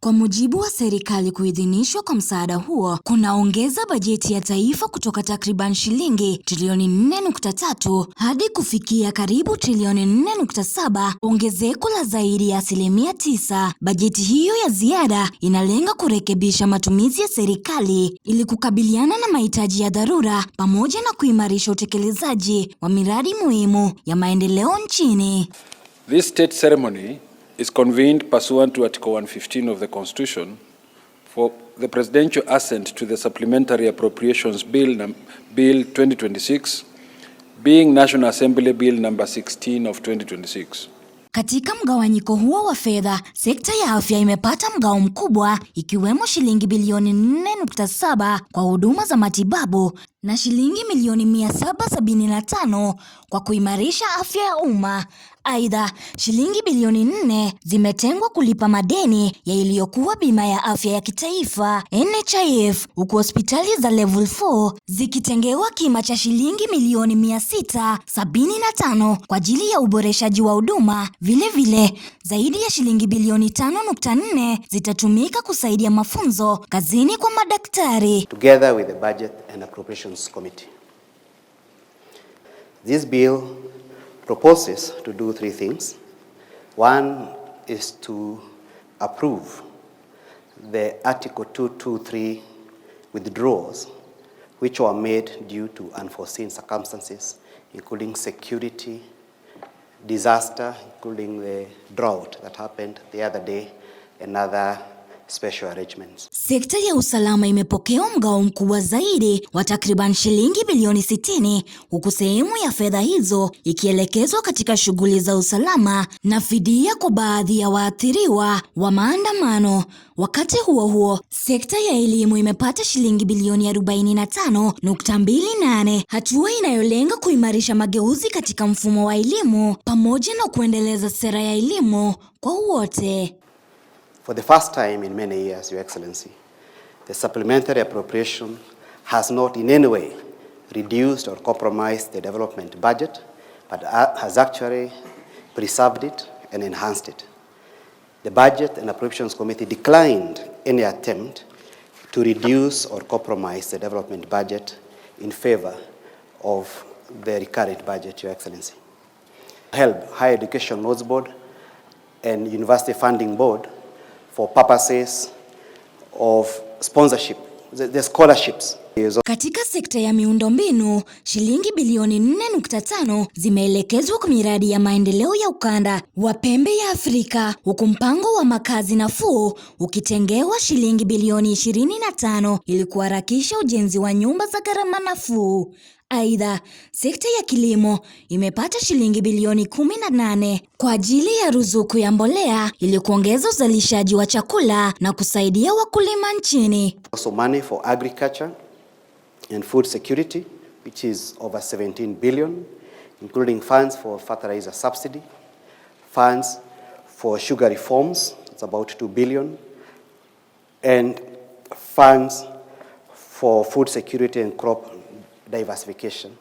Kwa mujibu wa serikali, kuidhinishwa kwa msaada huo kunaongeza bajeti ya taifa kutoka takriban shilingi trilioni 4.3 hadi kufikia karibu trilioni 4.7, ongezeko la zaidi ya 9%. Bajeti hiyo ya ziada inalenga kurekebisha matumizi ya serikali ili kukabiliana na mahitaji ya dharura pamoja na kuimarisha utekelezaji wa miradi muhimu ya maendeleo nchini. This state ceremony is convened pursuant to Article 115 of the Constitution for the presidential assent to the Supplementary Appropriations Bill 2026, being National Assembly Bill number 16 of 2026. Katika mgawanyiko huo wa fedha, sekta ya afya imepata mgao mkubwa, ikiwemo shilingi bilioni 4.7 kwa huduma za matibabu na shilingi milioni 775 kwa kuimarisha afya ya umma. Aidha, shilingi bilioni 4 zimetengwa kulipa madeni ya iliyokuwa bima ya afya ya kitaifa NHIF, huku hospitali za level 4 zikitengewa kima cha shilingi milioni 675 kwa ajili ya uboreshaji wa huduma. Vile zaidi ya shilingi bilioni 5.4 zitatumika kusaidia mafunzo kazini kwa madaktari. Together with the Budget and Appropriations Committee, this bill proposes to do three things. One is to approve the Article 223 withdrawals, which were made due to unforeseen circumstances, including security, disaster, including the drought that happened the other day, and other special arrangements. Sekta ya usalama imepokea mgao mkubwa zaidi wa takriban shilingi bilioni 60, huku sehemu ya fedha hizo ikielekezwa katika shughuli za usalama na fidia kwa baadhi ya waathiriwa wa maandamano. Wakati huo, sekta ya elimu imepata shilingi bilioni 45.28, hatua inayolenga kuimarisha mageuzi katika mfumo wa elimu pamoja na kuendeleza sera ya elimu kwa wote. For the first time in many years, Your Excellency, the supplementary appropriation has not in any way reduced or compromised the development budget, but has actually preserved it and enhanced it. The Budget and Appropriations Committee declined any attempt to reduce or compromise the development budget in favor of the recurrent budget, Your Excellency. Held Higher Education Notes Board and University Funding Board for purposes of sponsorship, the scholarships. Katika sekta ya miundombinu, shilingi bilioni 4.5 zimeelekezwa kwa miradi ya maendeleo ya ukanda wa pembe ya Afrika, huku mpango wa makazi nafuu ukitengewa shilingi bilioni 25 ili kuharakisha ujenzi wa nyumba za gharama nafuu. Aidha, sekta ya kilimo imepata shilingi bilioni 18 kwa ajili ya ruzuku ya mbolea ili kuongeza uzalishaji wa chakula na kusaidia wakulima nchini. Also money for agriculture and food security, which is over 17 billion, including funds for fertilizer subsidy, funds for sugar reforms, it's about 2 billion, and funds for food security and crop diversification,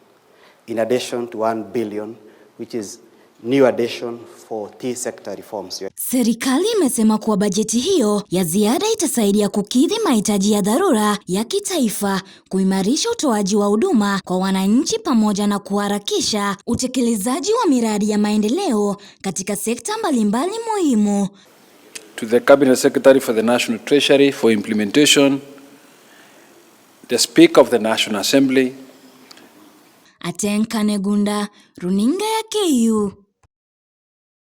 in addition to 1 billion, which is new addition for tea sector reforms. Serikali imesema kuwa bajeti hiyo ya ziada itasaidia kukidhi mahitaji ya dharura ya kitaifa, kuimarisha utoaji wa huduma kwa wananchi pamoja na kuharakisha utekelezaji wa miradi ya maendeleo katika sekta mbalimbali muhimu. To the Cabinet Secretary for the National Treasury for implementation, the Speaker of the National Assembly, Aten Kanegunda, Runinga ya KU.